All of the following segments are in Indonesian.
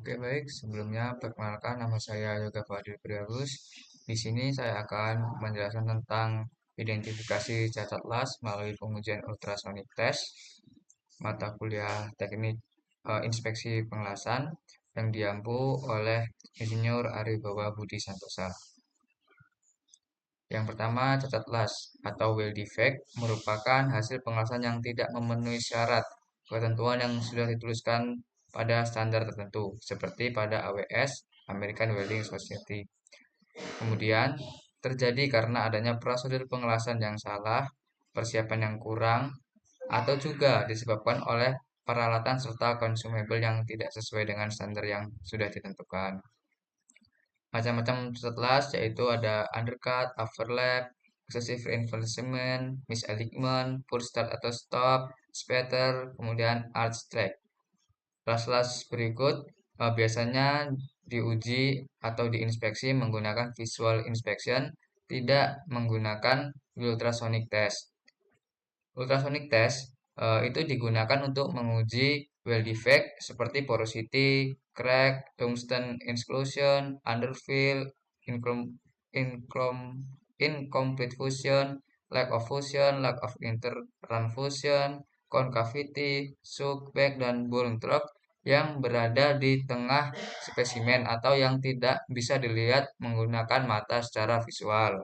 Oke, baik. Sebelumnya, perkenalkan nama saya Yoga Fadil Priagus. Di sini saya akan menjelaskan tentang identifikasi cacat las melalui pengujian ultrasonic test mata kuliah teknik inspeksi pengelasan yang diampu oleh Insinyur Aribawa Budi Santosa. Yang pertama, cacat las atau well defect merupakan hasil pengelasan yang tidak memenuhi syarat ketentuan yang sudah dituliskan pada standar tertentu, seperti pada AWS, American Welding Society. Kemudian, terjadi karena adanya prosedur pengelasan yang salah, persiapan yang kurang, atau juga disebabkan oleh peralatan serta consumable yang tidak sesuai dengan standar yang sudah ditentukan. Macam-macam setelah yaitu ada undercut, overlap, excessive reinforcement, misalignment, poor start atau stop, spatter, kemudian arch track. Kelas-kelas berikut biasanya diuji atau diinspeksi menggunakan visual inspection, tidak menggunakan ultrasonic test. Ultrasonic test itu digunakan untuk menguji well defect seperti porosity, crack, tungsten exclusion, underfill, incom- incom- incomplete fusion, lack of interrun fusion, concavity, shook back, dan bone drop yang berada di tengah spesimen atau yang tidak bisa dilihat menggunakan mata secara visual.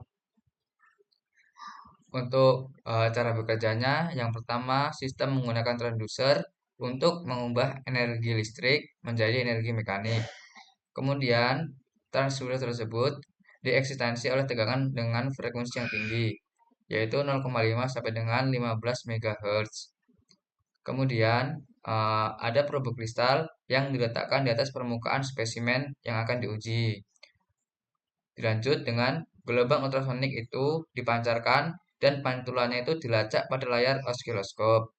Untuk cara bekerjanya, yang pertama sistem menggunakan transducer untuk mengubah energi listrik menjadi energi mekanik. Kemudian transducer tersebut dieksistensi oleh tegangan dengan frekuensi yang tinggi, yaitu 0,5 sampai dengan 15 MHz. Kemudian ada probe kristal yang diletakkan di atas permukaan spesimen yang akan diuji. Dilanjut dengan gelombang ultrasonik itu dipancarkan dan pantulannya itu dilacak pada layar osiloskop.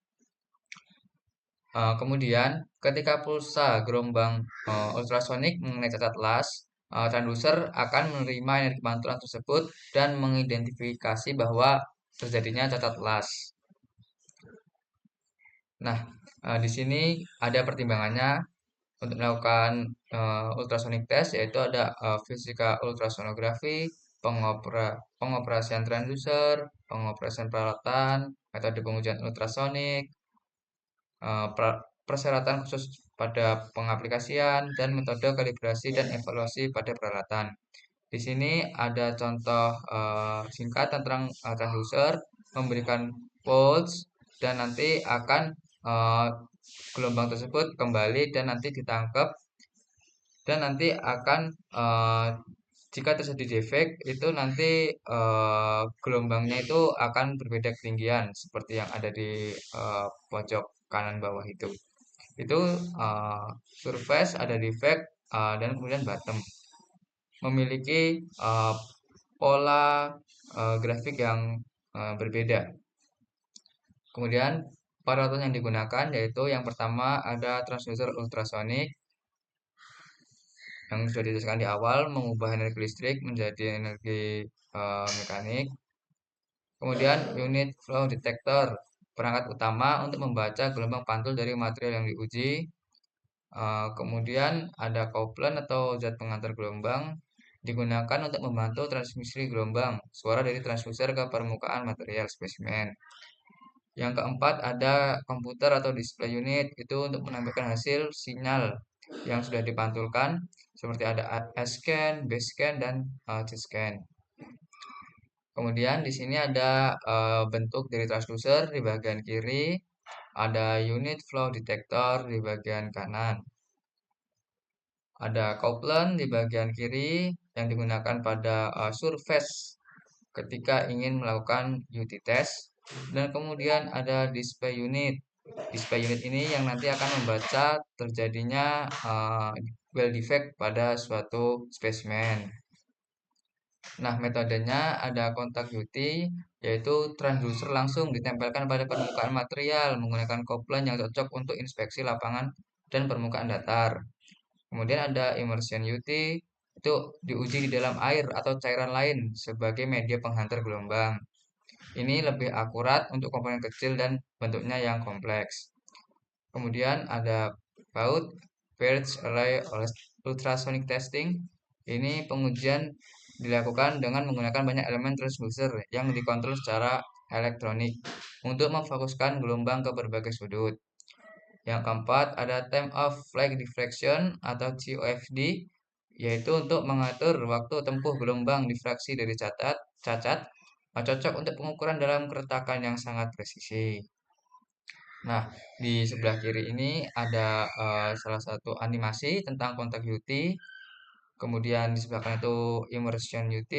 Kemudian ketika pulsa gelombang ultrasonik mengenai cacat las, transducer akan menerima energi pantulan tersebut dan mengidentifikasi bahwa terjadinya cacat las. Nah, di sini ada pertimbangannya untuk melakukan ultrasonic test, yaitu ada fisika ultrasonografi, pengoperasian transducer, pengoperasian peralatan, metode pengujian ultrasonik, persyaratan khusus pada pengaplikasian, dan metode kalibrasi dan evaluasi pada peralatan. Di sini ada contoh singkat tentang transducer memberikan pulse dan nanti akan gelombang tersebut kembali dan nanti ditangkap dan nanti akan jika terjadi defect itu nanti gelombangnya itu akan berbeda ketinggian seperti yang ada di pojok kanan bawah itu. Itu surface ada defect dan kemudian bottom memiliki pola grafik yang berbeda. Kemudian peralatan yang digunakan yaitu yang pertama ada transducer ultrasonik yang sudah dijelaskan di awal mengubah energi listrik menjadi energi mekanik. Kemudian unit flow detector perangkat utama untuk membaca gelombang pantul dari material yang diuji. Kemudian ada couplant atau zat pengantar gelombang digunakan untuk membantu transmisi gelombang suara dari transducer ke permukaan material spesimen. Yang keempat ada komputer atau display unit itu untuk menampilkan hasil sinyal yang sudah dipantulkan seperti ada S-scan, B-scan, dan C-scan. Kemudian di sini ada bentuk dari transducer di bagian kiri, ada unit flow detector di bagian kanan. Ada couplant di bagian kiri yang digunakan pada surface ketika ingin melakukan UT test. Dan kemudian ada display unit. Display unit ini yang nanti akan membaca terjadinya well defect pada suatu spesimen. Nah, metodenya ada kontak UT, yaitu transducer langsung ditempelkan pada permukaan material menggunakan couplant yang cocok untuk inspeksi lapangan dan permukaan datar. Kemudian ada immersion UT, itu diuji di dalam air atau cairan lain sebagai media penghantar gelombang. Ini lebih akurat untuk komponen kecil dan bentuknya yang kompleks. Kemudian ada baut Phased Array Ultrasonic Testing. Ini pengujian dilakukan dengan menggunakan banyak elemen transducer yang dikontrol secara elektronik untuk memfokuskan gelombang ke berbagai sudut. Yang keempat ada time of flag diffraction atau COFD, yaitu untuk mengatur waktu tempuh gelombang difraksi dari cacat, cocok untuk pengukuran dalam keretakan yang sangat presisi. Nah, di sebelah kiri ini ada salah satu animasi tentang kontak UT. Kemudian di sebelah kanan itu immersion UT,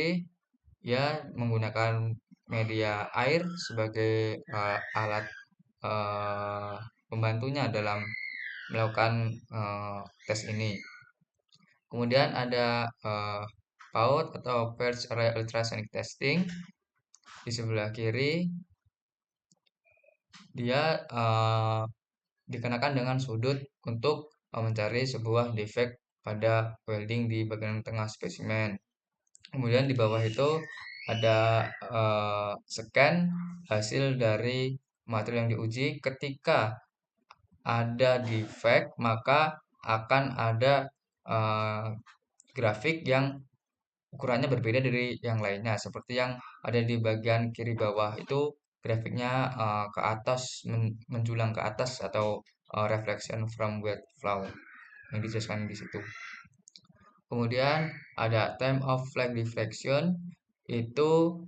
ya menggunakan media air sebagai alat eh, pembantunya dalam melakukan tes ini. Kemudian ada PAUD atau Pulse Array Ultrasonic Testing di sebelah kiri. Dia dikenakan dengan sudut untuk mencari sebuah defect pada welding di bagian tengah spesimen. Kemudian di bawah itu ada scan hasil dari material yang diuji. Ketika ada defect, maka akan ada eh, grafik yang ukurannya berbeda dari yang lainnya. Seperti yang ada di bagian kiri bawah itu grafiknya ke atas, menjulang ke atas atau reflection from wet flow yang dijelaskan di situ. Kemudian ada time of flag diffraction, itu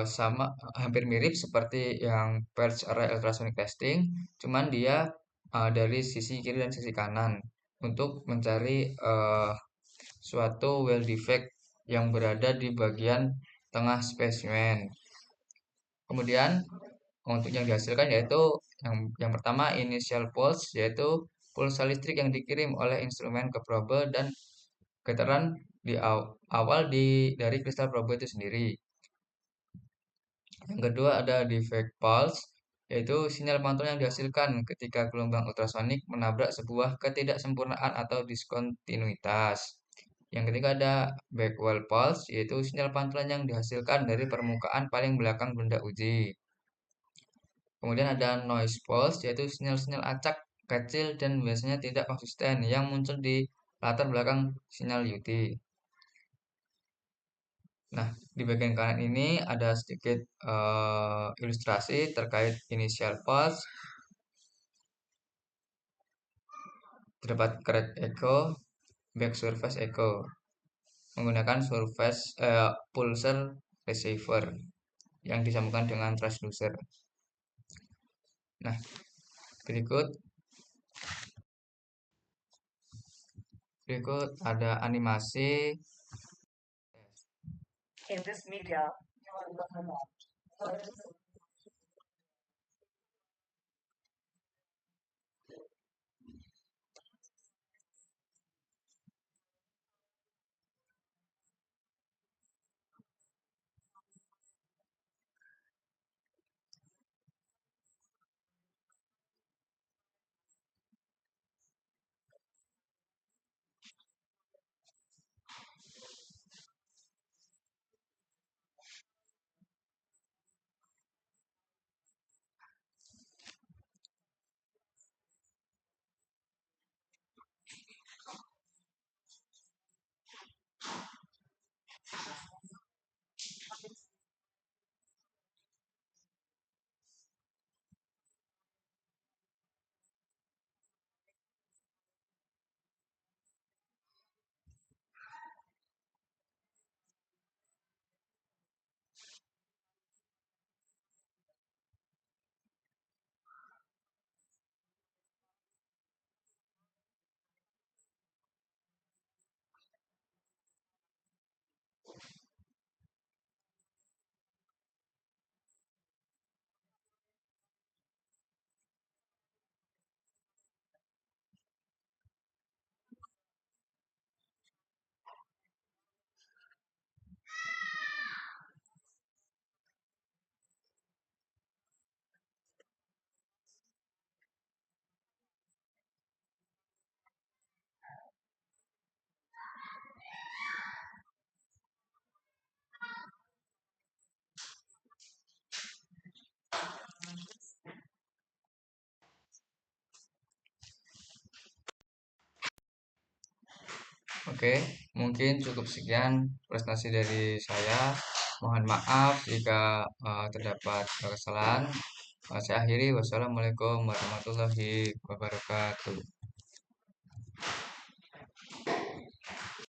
sama hampir mirip seperti yang Perch Array Ultrasonic Testing, cuman dia dari sisi kiri dan sisi kanan untuk mencari suatu well defect yang berada di bagian tengah spesimen. Kemudian untuk yang dihasilkan yaitu yang pertama initial pulse, yaitu pulsa listrik yang dikirim oleh instrumen ke probe dan getaran di awal dari kristal probe itu sendiri. Yang kedua ada defect pulse, yaitu sinyal mantul yang dihasilkan ketika gelombang ultrasonik menabrak sebuah ketidaksempurnaan atau diskontinuitas. Yang ketiga ada backwell pulse, yaitu sinyal pantulan yang dihasilkan dari permukaan paling belakang benda uji. Kemudian ada noise pulse, yaitu sinyal-sinyal acak kecil dan biasanya tidak konsisten yang muncul di latar belakang sinyal UT. Nah, di bagian kanan ini ada sedikit ilustrasi terkait initial pulse. Terdapat crack echo, back surface echo menggunakan pulsar receiver yang disambungkan dengan transducer. Nah, berikut berikut ada animasi. In this media, Oke, mungkin cukup sekian prestasi dari saya. Mohon maaf jika terdapat kesalahan. Saya akhiri. Wassalamualaikum warahmatullahi wabarakatuh.